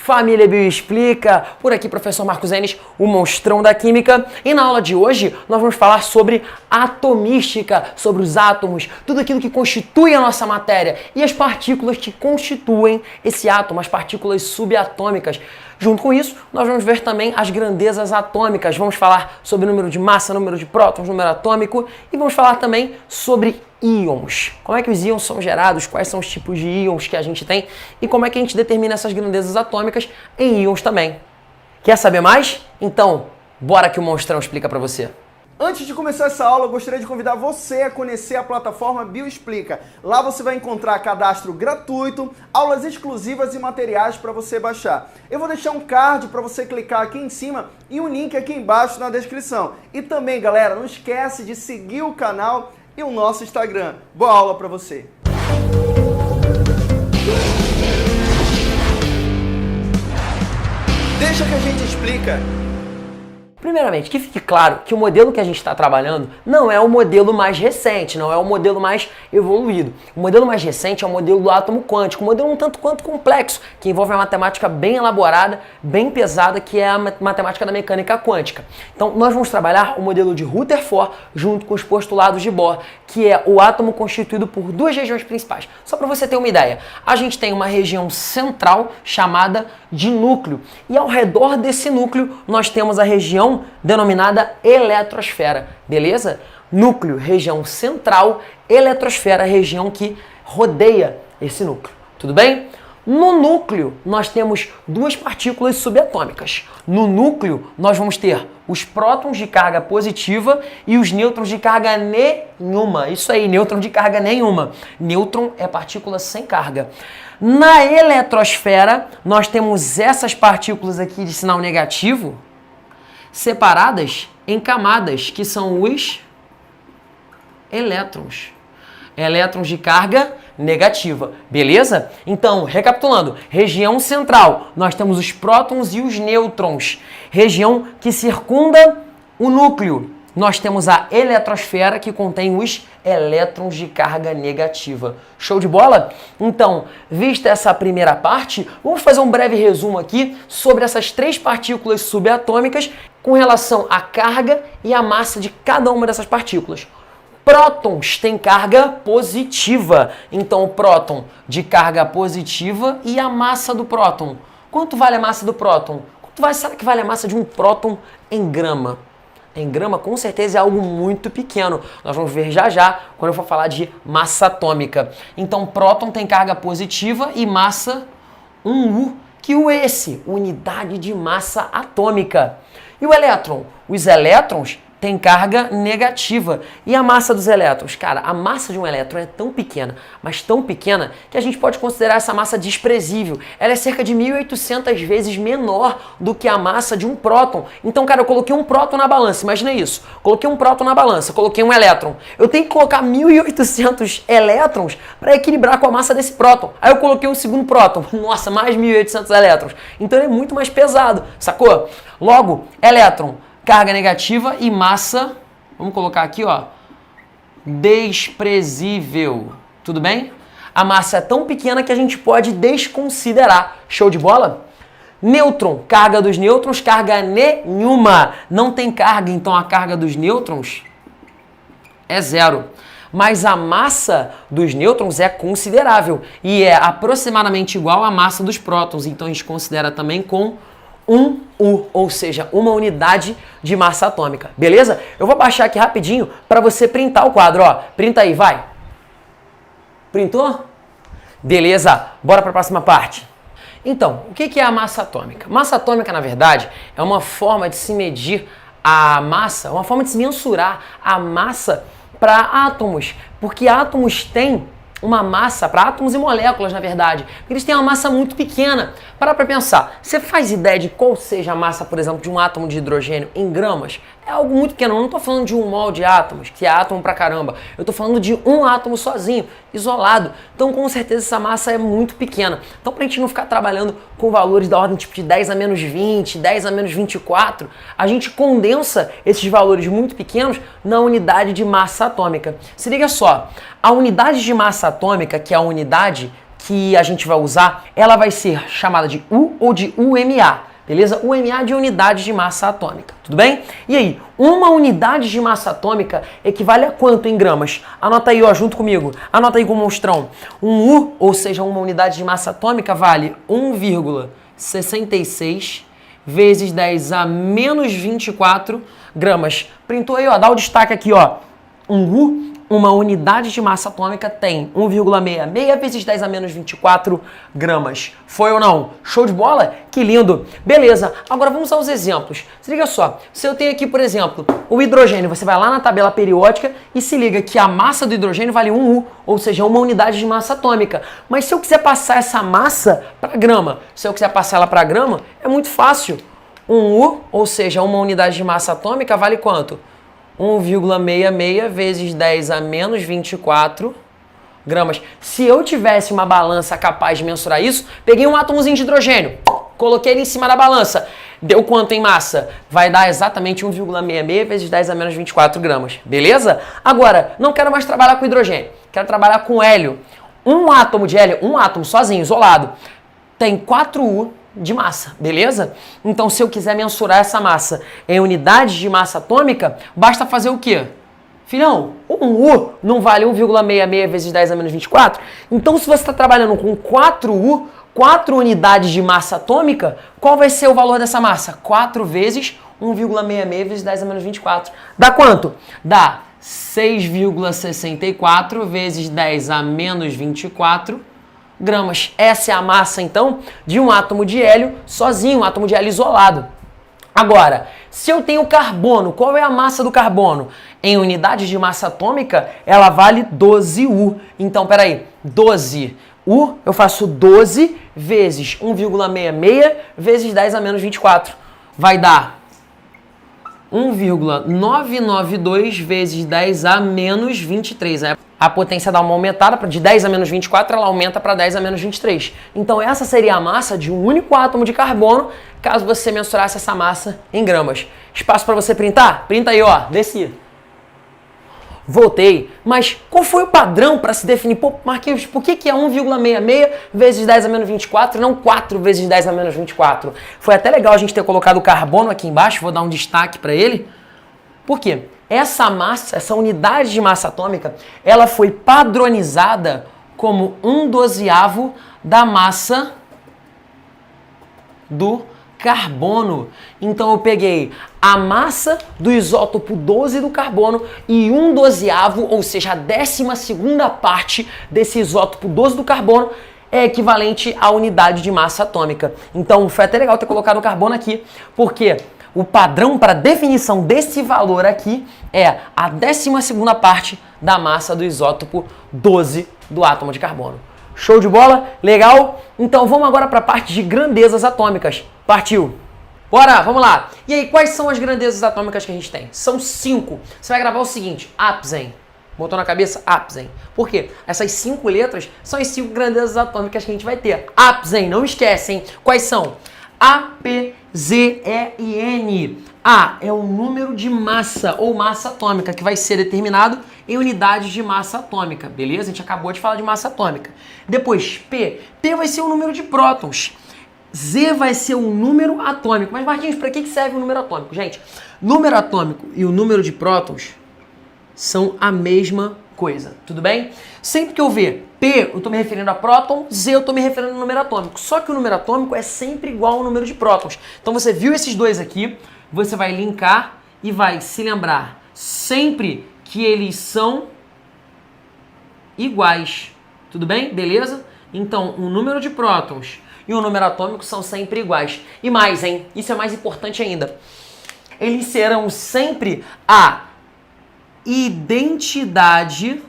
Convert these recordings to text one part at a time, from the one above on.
Família Bioexplica, por aqui professor Marcos Enes, o monstrão da química, e na aula de hoje nós vamos falar sobre atomística, sobre os átomos, tudo aquilo que constitui a nossa matéria e as partículas que constituem esse átomo, as partículas subatômicas. Junto com isso, nós vamos ver também as grandezas atômicas, vamos falar sobre o número de massa, número de prótons, número atômico e vamos falar também sobre íons. Como é que os íons são gerados, quais são os tipos de íons que a gente tem e como é que a gente determina essas grandezas atômicas em íons também. Quer saber mais? Então, bora que o monstrão explica pra você. Antes de começar essa aula, eu gostaria de convidar você a conhecer a plataforma Bioexplica. Lá você vai encontrar cadastro gratuito, aulas exclusivas e materiais para você baixar. Eu vou deixar um card para você clicar aqui em cima e um link aqui embaixo na descrição. E também, galera, não esquece de seguir o canal e o nosso Instagram. Boa aula para você! Deixa que a gente explica. Primeiramente, que fique claro que o modelo que a gente está trabalhando não é o modelo mais recente, não é o modelo mais evoluído. O modelo mais recente é o modelo do átomo quântico, um modelo um tanto quanto complexo, que envolve uma matemática bem elaborada, bem pesada, que é a matemática da mecânica quântica. Então, nós vamos trabalhar o modelo de Rutherford junto com os postulados de Bohr, que é o átomo constituído por duas regiões principais. Só para você ter uma ideia, a gente tem uma região central chamada de núcleo, e ao redor desse núcleo nós temos a região denominada eletrosfera, beleza? Núcleo, região central, eletrosfera, região que rodeia esse núcleo, tudo bem? No núcleo, nós temos duas partículas subatômicas. No núcleo, nós vamos ter os prótons de carga positiva e os nêutrons de carga nenhuma. Isso aí, nêutron de carga nenhuma. Nêutron é partícula sem carga. Na eletrosfera, nós temos essas partículas aqui de sinal negativo separadas em camadas, que são os elétrons. Elétrons de carga negativa, beleza? Então, recapitulando, região central, nós temos os prótons e os nêutrons. Região que circunda o núcleo, nós temos a eletrosfera, que contém os elétrons de carga negativa. Show de bola? Então, vista essa primeira parte, vamos fazer um breve resumo aqui sobre essas três partículas subatômicas com relação à carga e à massa de cada uma dessas partículas. Prótons têm carga positiva, então o próton de carga positiva e a massa do próton. Quanto vale a massa do próton? Será que vale a massa de um próton em grama? Em grama, com certeza, é algo muito pequeno. Nós vamos ver já já quando eu for falar de massa atômica. Então, próton tem carga positiva e massa 1U. Que U é esse? Unidade de massa atômica. E o elétron? Os elétrons tem carga negativa. E a massa dos elétrons? Cara, a massa de um elétron é tão pequena, mas tão pequena, que a gente pode considerar essa massa desprezível. Ela é cerca de 1.800 vezes menor do que a massa de um próton. Então, cara, eu coloquei um próton na balança, imagina isso. Coloquei um próton na balança, coloquei um elétron. Eu tenho que colocar 1.800 elétrons para equilibrar com a massa desse próton. Aí eu coloquei um segundo próton. Nossa, mais 1.800 elétrons. Então, ele é muito mais pesado, sacou? Logo, elétron, carga negativa e massa, vamos colocar aqui, ó, desprezível. Tudo bem? A massa é tão pequena que a gente pode desconsiderar. Show de bola? Nêutron, carga dos nêutrons, carga nenhuma. Não tem carga, então a carga dos nêutrons é zero. Mas a massa dos nêutrons é considerável e é aproximadamente igual à massa dos prótons. Então a gente considera também com 1U, ou seja, uma unidade de massa atômica, beleza? Eu vou baixar aqui rapidinho para você printar o quadro, ó. Printa aí, vai. Printou? Beleza, bora para a próxima parte. Então, o que é a massa atômica? Massa atômica, na verdade, é uma forma de se medir a massa, uma forma de se mensurar a massa para átomos, porque átomos têm uma massa, para átomos e moléculas, na verdade, porque eles têm uma massa muito pequena. Para pensar, você faz ideia de qual seja a massa, por exemplo, de um átomo de hidrogênio em gramas? É algo muito pequeno, eu não estou falando de um mol de átomos, que é átomo pra caramba, eu estou falando de um átomo sozinho, isolado. Então, com certeza, essa massa é muito pequena. Então, para a gente não ficar trabalhando com valores da ordem tipo de 10 a menos 20, 10 a menos 24, a gente condensa esses valores muito pequenos na unidade de massa atômica. Se liga só, a unidade de massa atômica, que é a unidade que a gente vai usar, ela vai ser chamada de U ou de UMA, beleza? UMA de unidade de massa atômica, tudo bem? E aí, uma unidade de massa atômica equivale a quanto em gramas? Anota aí, ó, junto comigo. Anota aí com o monstrão. Um U, ou seja, uma unidade de massa atômica, vale 1,66 vezes 10 a menos 24 gramas. Printou aí, ó, dá o destaque aqui, ó. Um U, uma unidade de massa atômica, tem 1,66 vezes 10 a menos 24 gramas. Foi ou não? Show de bola? Que lindo! Beleza, agora vamos aos exemplos. Se liga só, se eu tenho aqui, por exemplo, o hidrogênio, você vai lá na tabela periódica e se liga que a massa do hidrogênio vale 1 U, ou seja, uma unidade de massa atômica. Mas se eu quiser passar essa massa para grama, se eu quiser passar ela para grama, é muito fácil. 1 U, ou seja, uma unidade de massa atômica, vale quanto? 1,66 vezes 10 a menos 24 gramas. Se eu tivesse uma balança capaz de mensurar isso, peguei um átomozinho de hidrogênio, coloquei ele em cima da balança. Deu quanto em massa? Vai dar exatamente 1,66 vezes 10 a menos 24 gramas. Beleza? Agora, não quero mais trabalhar com hidrogênio. Quero trabalhar com hélio. Um átomo de hélio, um átomo sozinho, isolado, tem 4U de massa, beleza? Então, se eu quiser mensurar essa massa em unidades de massa atômica, basta fazer o quê? Filhão, um U não vale 1,66 vezes 10 a menos 24? Então, se você está trabalhando com 4U, 4 unidades de massa atômica, qual vai ser o valor dessa massa? 4 vezes 1,66 vezes 10 a menos 24. Dá quanto? Dá 6,64 vezes 10 a menos 24 gramas. Essa é a massa, então, de um átomo de hélio sozinho, um átomo de hélio isolado. Agora, se eu tenho carbono, qual é a massa do carbono? Em unidades de massa atômica, ela vale 12U. Então, peraí, 12U, eu faço 12 vezes 1,66 vezes 10 a menos 24. Vai dar 1,992 vezes 10 a menos 23. A potência dá uma aumentada, de 10 a menos 24, ela aumenta para 10 a menos 23. Então essa seria a massa de um único átomo de carbono, caso você mensurasse essa massa em gramas. Espaço para você printar? Printa aí, ó, desci. Voltei. Mas qual foi o padrão para se definir? Pô, Marquinhos, por que é 1,66 vezes 10 a menos 24 e não 4 vezes 10 a menos 24? Foi até legal a gente ter colocado o carbono aqui embaixo, vou dar um destaque para ele. Por quê? Essa massa, essa unidade de massa atômica, ela foi padronizada como 1/12 da massa do carbono. Então eu peguei a massa do isótopo 12 do carbono e 1/12, ou seja, a 12ª parte desse isótopo 12 do carbono é equivalente à unidade de massa atômica. Então foi até legal ter colocado o carbono aqui, porque o padrão para definição desse valor aqui é a 12ª parte da massa do isótopo 12 do átomo de carbono. Show de bola? Legal? Então vamos agora para a parte de grandezas atômicas. Partiu! Bora, vamos lá! E aí, quais são as grandezas atômicas que a gente tem? São 5. Você vai gravar o seguinte, Apsen. Botou na cabeça? Apsen. Por quê? Essas 5 letras são as 5 grandezas atômicas que a gente vai ter. Apsen, não esquecem. Quais são? A, P, Z, E e N. A é o número de massa ou massa atômica que vai ser determinado em unidades de massa atômica, beleza? A gente acabou de falar de massa atômica. Depois, P. P vai ser o número de prótons. Z vai ser o número atômico. Mas, Marquinhos, para que serve o número atômico? Gente, número atômico e o número de prótons são a mesma coisa, tudo bem? Sempre que eu ver P, eu estou me referindo a próton, Z, eu estou me referindo ao número atômico. Só que o número atômico é sempre igual ao número de prótons. Então você viu esses dois aqui, você vai linkar e vai se lembrar sempre que eles são iguais. Tudo bem? Beleza? Então, o número de prótons e o número atômico são sempre iguais. E mais, hein? Isso é mais importante ainda. Eles serão sempre a identidade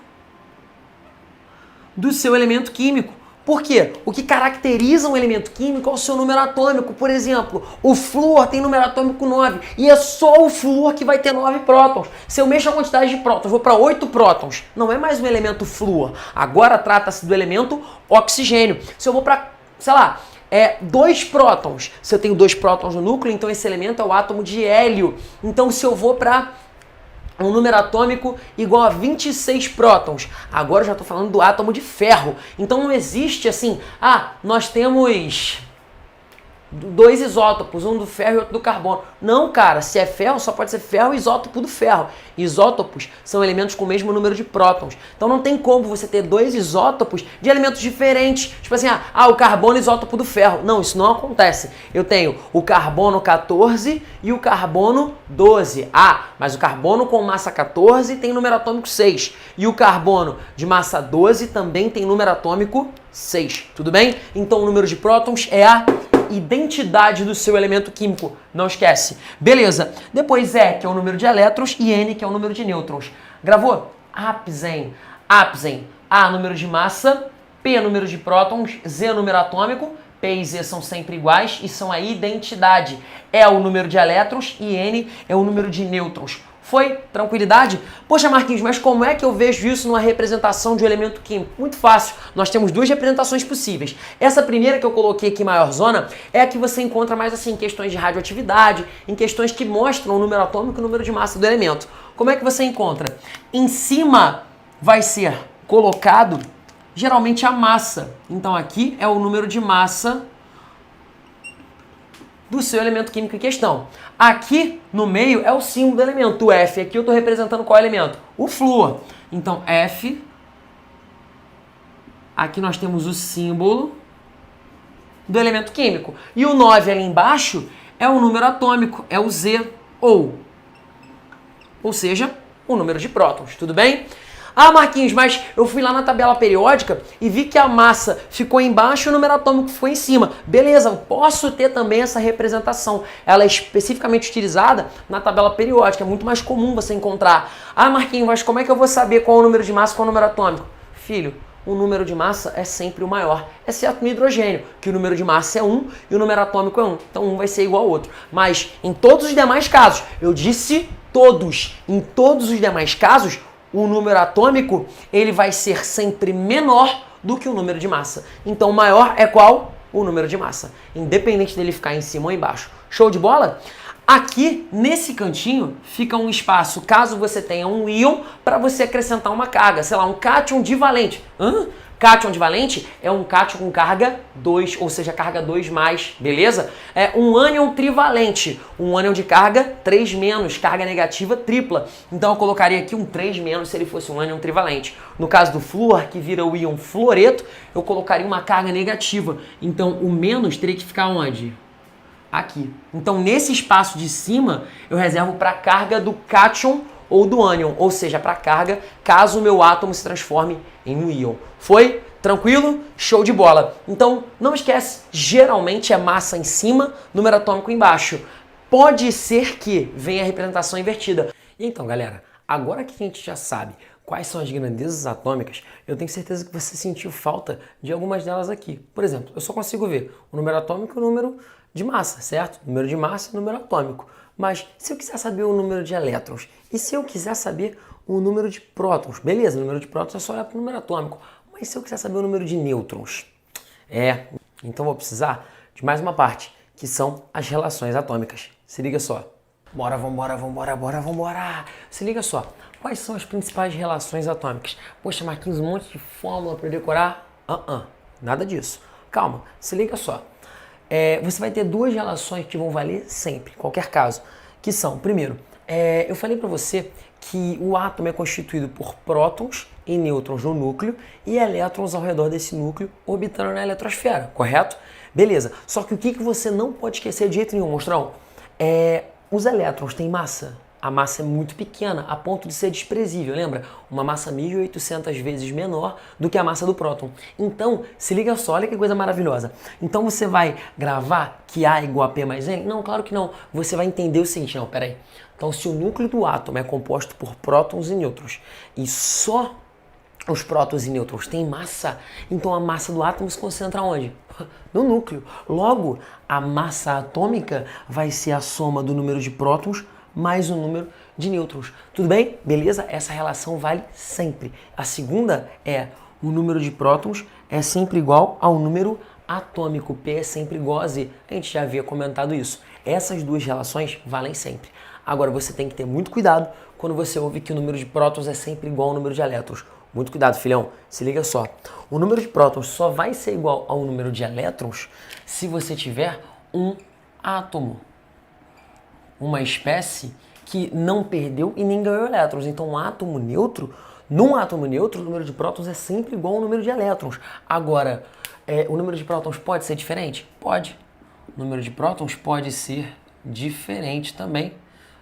do seu elemento químico. Por quê? O que caracteriza um elemento químico é o seu número atômico. Por exemplo, o flúor tem número atômico 9 e é só o flúor que vai ter 9 prótons. Se eu mexo a quantidade de prótons, vou para 8 prótons, não é mais um elemento flúor. Agora trata-se do elemento oxigênio. Se eu vou para, sei lá, 2 prótons, se eu tenho 2 prótons no núcleo, então esse elemento é o átomo de hélio. Então se eu vou para um número atômico igual a 26 prótons. Agora eu já estou falando do átomo de ferro. Então não existe assim, nós temos 2 isótopos, um do ferro e outro do carbono. Não, cara, se é ferro, só pode ser ferro e isótopo do ferro. Isótopos são elementos com o mesmo número de prótons. Então não tem como você ter 2 isótopos de elementos diferentes. Tipo assim, o carbono é isótopo do ferro. Não, isso não acontece. Eu tenho o carbono 14 e o carbono 12. Mas o carbono com massa 14 tem número atômico 6. E o carbono de massa 12 também tem número atômico 6. Tudo bem? Então o número de prótons é a identidade do seu elemento químico, não esquece. Beleza, depois E, que é o número de elétrons, e N, que é o número de nêutrons. Gravou? Apsen. A, número de massa, P, número de prótons, Z, número atômico, P e Z são sempre iguais e são a identidade. E é o número de elétrons e N é o número de nêutrons. Foi? Tranquilidade? Poxa, Marquinhos, mas como é que eu vejo isso numa representação de um elemento químico? Muito fácil. Nós temos 2 representações possíveis. Essa primeira que eu coloquei aqui, maior zona, é a que você encontra mais assim em questões de radioatividade, em questões que mostram o número atômico e o número de massa do elemento. Como é que você encontra? Em cima vai ser colocado geralmente a massa. Então aqui é o número de massa do seu elemento químico em questão. Aqui no meio é o símbolo do elemento, o F. Aqui eu estou representando qual elemento? O flúor. Então F, aqui nós temos o símbolo do elemento químico. E o 9 ali embaixo é o número atômico, é o Z, ou seja, o número de prótons, tudo bem? Marquinhos, mas eu fui lá na tabela periódica e vi que a massa ficou embaixo e o número atômico ficou em cima. Beleza, eu posso ter também essa representação. Ela é especificamente utilizada na tabela periódica, é muito mais comum você encontrar. Marquinhos, mas como é que eu vou saber qual é o número de massa e qual é o número atômico? Filho, o número de massa é sempre o maior, exceto no hidrogênio, que o número de massa é 1 e o número atômico é 1. Então um vai ser igual ao outro. Mas em todos os demais casos, eu disse todos, em todos os demais casos, o número atômico ele vai ser sempre menor do que o número de massa. Então, o maior é qual? O número de massa, independente dele ficar em cima ou embaixo. Show de bola? Aqui, nesse cantinho, fica um espaço, caso você tenha um íon, para você acrescentar uma carga. Sei lá, um cátion divalente. Cátion divalente é um cátion com carga 2, ou seja, carga 2+, beleza? É um ânion trivalente, um ânion de carga 3-, carga negativa tripla. Então eu colocaria aqui um 3- se ele fosse um ânion trivalente. No caso do flúor, que vira o íon fluoreto, eu colocaria uma carga negativa. Então o menos teria que ficar onde? Aqui. Então nesse espaço de cima, eu reservo para a carga do cátion ou do ânion, ou seja, para carga, caso o meu átomo se transforme em um íon. Foi? Tranquilo? Show de bola. Então, não esquece, geralmente é massa em cima, número atômico embaixo. Pode ser que venha a representação invertida. E então, galera, agora que a gente já sabe quais são as grandezas atômicas, eu tenho certeza que você sentiu falta de algumas delas aqui. Por exemplo, eu só consigo ver o número atômico e o número de massa, certo? Número de massa e número atômico. Mas se eu quiser saber o número de elétrons e se eu quiser saber o número de prótons, beleza, o número de prótons é só olhar para o número atômico. Mas se eu quiser saber o número de nêutrons? Então vou precisar de mais uma parte, que são as relações atômicas. Se liga só. Bora. Se liga só. Quais são as principais relações atômicas? Poxa, Marquinhos, um monte de fórmula para decorar? Nada disso. Calma, se liga só. Você vai ter 2 relações que vão valer sempre, em qualquer caso, que são, primeiro, eu falei para você que o átomo é constituído por prótons e nêutrons no núcleo e elétrons ao redor desse núcleo orbitando na eletrosfera, correto? Beleza, só que o que você não pode esquecer de jeito nenhum, monstrão? Os elétrons têm massa. A massa é muito pequena, a ponto de ser desprezível, lembra? Uma massa 1.800 vezes menor do que a massa do próton. Então, se liga só, olha que coisa maravilhosa. Então você vai gravar que A igual a P mais N? Não, claro que não. Você vai entender o seguinte, não, peraí. Então, se o núcleo do átomo é composto por prótons e nêutrons, e só os prótons e nêutrons têm massa, então a massa do átomo se concentra onde? No núcleo. Logo, a massa atômica vai ser a soma do número de prótons mais o número de nêutrons. Tudo bem? Beleza? Essa relação vale sempre. A segunda é o número de prótons é sempre igual ao número atômico. P é sempre igual a Z. A gente já havia comentado isso. Essas 2 relações valem sempre. Agora você tem que ter muito cuidado quando você ouve que o número de prótons é sempre igual ao número de elétrons. Muito cuidado, filhão. Se liga só. O número de prótons só vai ser igual ao número de elétrons se você tiver um átomo. Uma espécie que não perdeu e nem ganhou elétrons. Então, um átomo neutro, num átomo neutro, o número de prótons é sempre igual ao número de elétrons. Agora, o número de prótons pode ser diferente? Pode. O número de prótons pode ser diferente também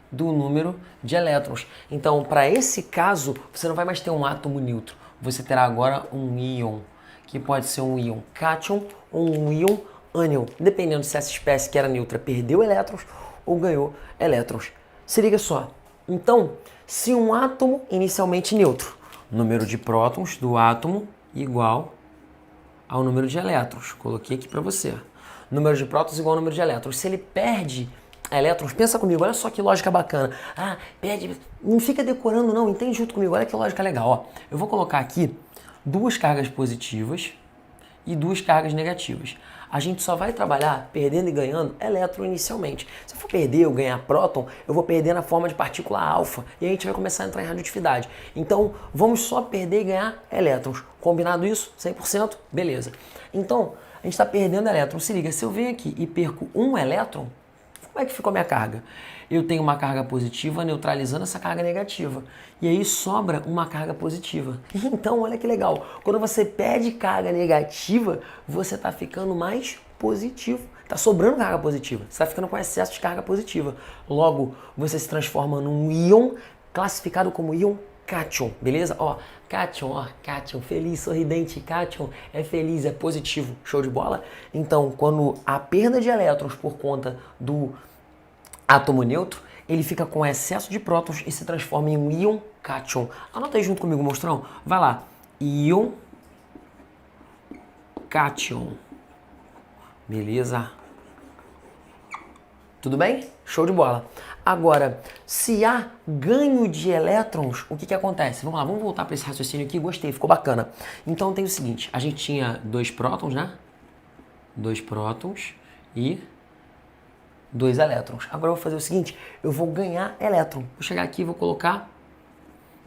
do número de elétrons. Então, para esse caso, você não vai mais ter um átomo neutro. Você terá agora um íon, que pode ser um íon cátion ou um íon ânion, dependendo se essa espécie que era neutra perdeu elétrons ou ganhou elétrons. Se liga só. Então, se um átomo inicialmente neutro, número de prótons do átomo igual ao número de elétrons. Coloquei aqui para você. Número de prótons igual ao número de elétrons. Se ele perde elétrons, pensa comigo, olha só que lógica bacana. Ah, perde, não fica decorando não, entende junto comigo, olha que lógica legal. Ó, eu vou colocar aqui duas cargas positivas e duas cargas negativas. A gente só vai trabalhar perdendo e ganhando elétron inicialmente. Se eu for perder ou ganhar próton, eu vou perder na forma de partícula alfa e aí a gente vai começar a entrar em radioatividade. Então, vamos só perder e ganhar elétrons. Combinado isso? 100%? Beleza. Então, a gente está perdendo elétron. Se liga, se eu venho aqui e perco um elétron, como é que ficou a minha carga? Eu tenho uma carga positiva neutralizando essa carga negativa. E aí sobra uma carga positiva. Então, olha que legal. Quando você perde carga negativa, você está ficando mais positivo. Está sobrando carga positiva. Você está ficando com excesso de carga positiva. Logo, você se transforma num íon classificado como íon cátion, beleza? Ó, cátion, feliz, sorridente, cátion é feliz, é positivo, show de bola? Então, quando a perda de elétrons por conta do átomo neutro, ele fica com excesso de prótons e se transforma em um íon cátion. Anota aí junto comigo, monstrão. Vai lá. Íon cátion. Beleza? Tudo bem? Show de bola. Agora, se há ganho de elétrons, o que acontece? Vamos lá, vamos voltar para esse raciocínio aqui. Gostei, ficou bacana. Então tem o seguinte, a gente tinha 2 prótons, né? 2 prótons e 2 elétrons. Agora eu vou fazer o seguinte, eu vou ganhar elétron. Vou chegar aqui e vou colocar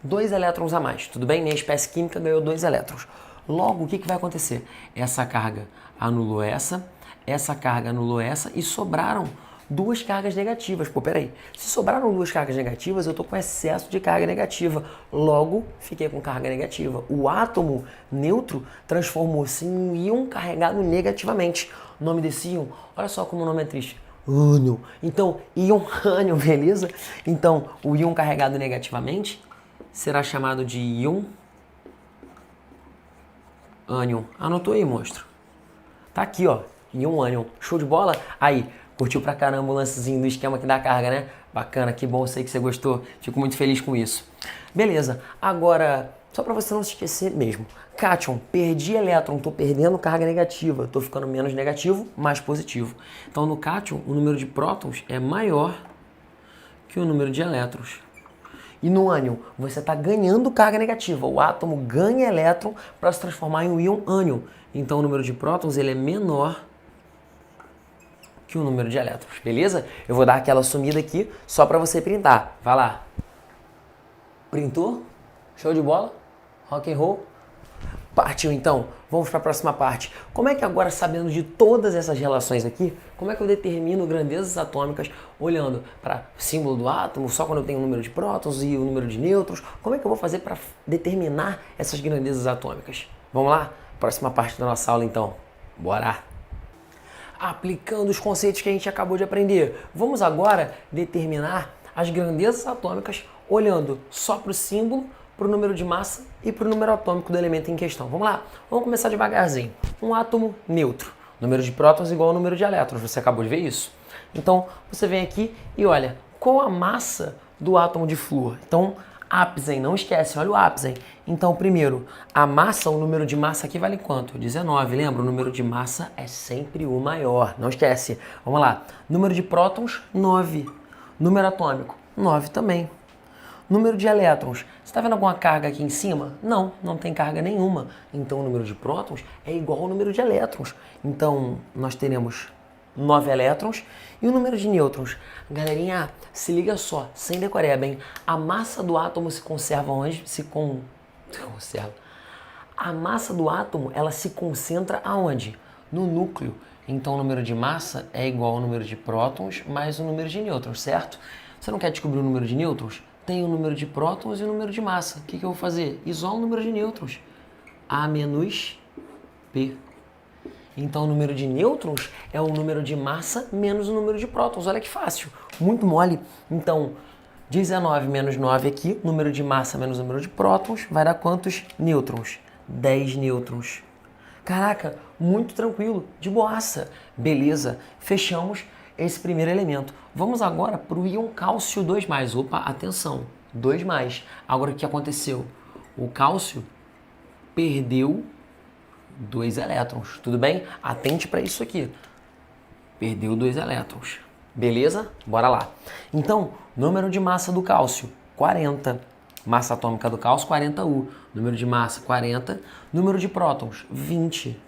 2 elétrons a mais. Tudo bem? Minha espécie química ganhou 2 elétrons. Logo, o que vai acontecer? Essa carga anulou essa carga anulou essa e sobraram 2 cargas negativas. Pô, peraí. Se sobraram 2 cargas negativas, eu tô com excesso de carga negativa. Logo, fiquei com carga negativa. O átomo neutro transformou-se em um íon carregado negativamente. O nome desse íon, olha só como o nome é triste. Ânion. Então, íon ânion, beleza? Então, o íon carregado negativamente será chamado de íon ânion. Anotou aí, monstro? Tá aqui, ó. Íon ânion. Show de bola? Aí, curtiu pra caramba o lancezinho do esquema que dá carga, né? Bacana, que bom, sei que você gostou. Fico muito feliz com isso. Beleza, agora, só pra você não se esquecer mesmo. Cátion, perdi elétron, tô perdendo carga negativa. Tô ficando menos negativo, mais positivo. Então, no cátion, o número de prótons é maior que o número de elétrons. E no ânion, você está ganhando carga negativa. O átomo ganha elétron para se transformar em um íon ânion. Então, o número de prótons ele é menor que o número de elétrons, beleza? Eu vou dar aquela sumida aqui só para você printar. Vai lá. Printou? Show de bola? Rock and roll? Partiu então, vamos para a próxima parte. Como é que agora, sabendo de todas essas relações aqui, como é que eu determino grandezas atômicas olhando para o símbolo do átomo, só quando eu tenho o número de prótons e o número de nêutrons? Como é que eu vou fazer para determinar essas grandezas atômicas? Vamos lá? Próxima parte da nossa aula então. Bora! Aplicando os conceitos que a gente acabou de aprender, vamos agora determinar as grandezas atômicas olhando só para o símbolo, para o número de massa e para o número atômico do elemento em questão. Vamos lá? Vamos começar devagarzinho. Um átomo neutro. Número de prótons igual ao número de elétrons. Você acabou de ver isso? Então, você vem aqui e olha, qual a massa do átomo de flúor? Então, ápice, não esquece, olha o ápice. Então, primeiro, a massa, o número de massa aqui vale quanto? 19, lembra? O número de massa é sempre o maior, não esquece. Vamos lá. Número de prótons, 9. Número atômico, 9 também. Número de elétrons, você está vendo alguma carga aqui em cima? Não, não tem carga nenhuma. Então o número de prótons é igual ao número de elétrons. Então nós teremos 9 elétrons. E o número de nêutrons? Galerinha, se liga só, sem decoreba, hein? A massa do átomo se conserva onde? Conserva. A massa do átomo, ela se concentra aonde? No núcleo. Então o número de massa é igual ao número de prótons mais o número de nêutrons, certo? Você não quer descobrir o número de nêutrons? Tem o número de prótons e o número de massa. O que eu vou fazer? Isola o número de nêutrons. A menos P. Então o número de nêutrons é o número de massa menos o número de prótons. Olha que fácil, muito mole. Então 19 menos 9 aqui, número de massa menos o número de prótons, vai dar quantos nêutrons? 10 nêutrons. Caraca, muito tranquilo, de boaça. Beleza, fechamos esse primeiro elemento. Vamos agora para o íon cálcio 2+. Opa, atenção, 2+. Agora o que aconteceu? O cálcio perdeu 2 elétrons, tudo bem? Atente para isso aqui. Perdeu 2 elétrons. Beleza? Bora lá. Então, número de massa do cálcio, 40. Massa atômica do cálcio, 40U. Número de massa, 40. Número de prótons, 20.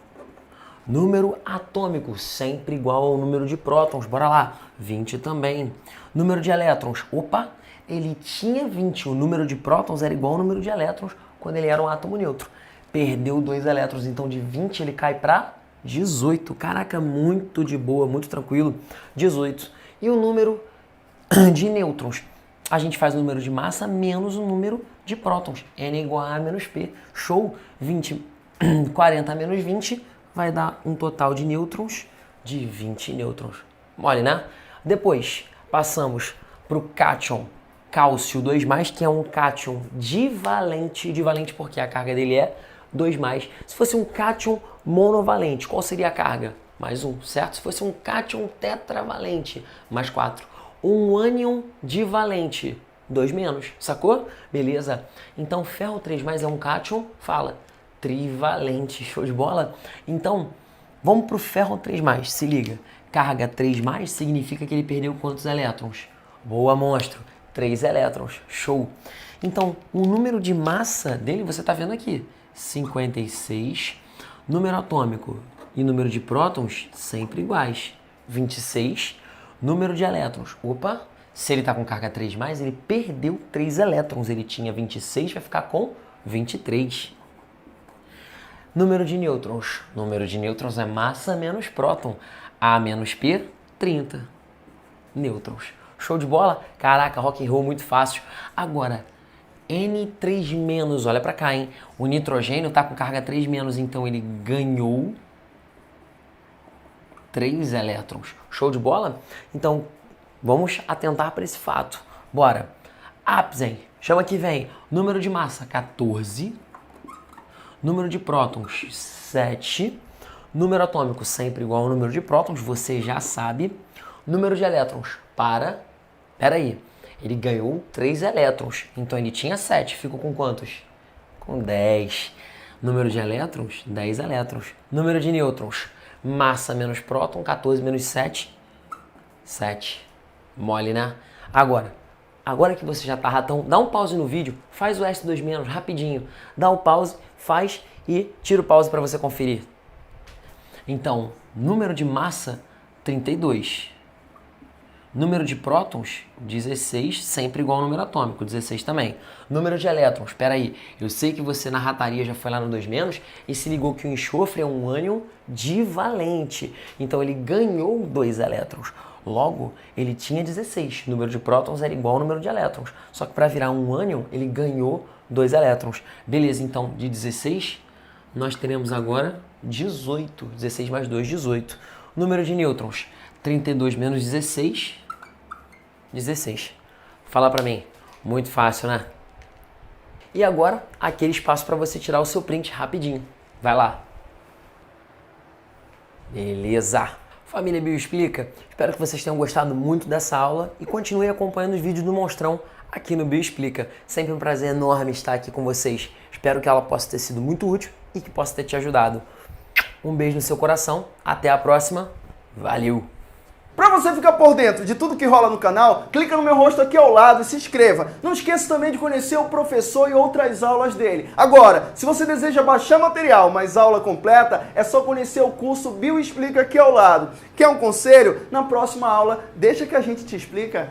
Número atômico, sempre igual ao número de prótons. Bora lá. 20 também. Número de elétrons. Opa, ele tinha 20. O número de prótons era igual ao número de elétrons quando ele era um átomo neutro. Perdeu 2 elétrons, então de 20 ele cai para 18. Caraca, muito de boa, muito tranquilo. 18. E o número de nêutrons? A gente faz o número de massa menos o número de prótons. N igual a menos P. Show? 40 menos 20 vai dar um total de nêutrons de 20 nêutrons. Mole, né? Depois, passamos para o cátion cálcio 2+, que é um cátion divalente. Divalente porque a carga dele é 2+. Se fosse um cátion monovalente, qual seria a carga? Mais 1, certo? Se fosse um cátion tetravalente, mais 4. Um ânion divalente, 2-, sacou? Beleza. Então, ferro 3+ é um cátion, fala, trivalente. Show de bola? Então, vamos para o ferro 3+, se liga. Carga 3+ significa que ele perdeu quantos elétrons? Boa, monstro. 3 elétrons. Show. Então, o número de massa dele, você está vendo aqui, 56. Número atômico e número de prótons, sempre iguais, 26. Número de elétrons, opa, se ele está com carga 3+, ele perdeu 3 elétrons. Ele tinha 26, vai ficar com 23. Número de nêutrons. Número de nêutrons é massa menos próton. A menos P, 30 nêutrons. Show de bola? Caraca, rock and roll muito fácil. Agora, N3-, olha pra cá, hein? O nitrogênio tá com carga 3-, então ele ganhou 3 elétrons. Show de bola? Então, vamos atentar para esse fato. Bora. Apsen, chama que vem. Número de massa, 14. Número de prótons, 7. Número atômico, sempre igual ao número de prótons, você já sabe. Número de elétrons, peraí. Ele ganhou 3 elétrons, então ele tinha 7, ficou com quantos? Com 10. Número de elétrons, 10 elétrons. Número de nêutrons, massa menos próton, 14 menos 7, 7. Mole, né? Agora que você já tá ratão, dá um pause no vídeo, faz o S2- rapidinho. Dá o pause, faz e tira o pause para você conferir. Então, número de massa, 32. Número de prótons, 16, sempre igual ao número atômico, 16 também. Número de elétrons, peraí, eu sei que você na rataria já foi lá no 2- e se ligou que o enxofre é um ânion divalente. Então ele ganhou 2 elétrons. Logo, ele tinha 16. O número de prótons era igual ao número de elétrons. Só que para virar um ânion, ele ganhou 2 elétrons. Beleza, então de 16, nós teremos agora 18. 16 mais 2, 18. Número de nêutrons, 32 menos 16, 16. Fala pra mim. Muito fácil, né? E agora, aquele espaço para você tirar o seu print rapidinho. Vai lá. Beleza. Família Bioexplica, espero que vocês tenham gostado muito dessa aula e continue acompanhando os vídeos do Monstrão aqui no Bioexplica. Sempre um prazer enorme estar aqui com vocês. Espero que ela possa ter sido muito útil e que possa ter te ajudado. Um beijo no seu coração. Até a próxima. Valeu! Para você ficar por dentro de tudo que rola no canal, clica no meu rosto aqui ao lado e se inscreva. Não esqueça também de conhecer o professor e outras aulas dele. Agora, se você deseja baixar material, mas aula completa, é só conhecer o curso Bioexplica aqui ao lado. Quer um conselho? Na próxima aula, deixa que a gente te explica.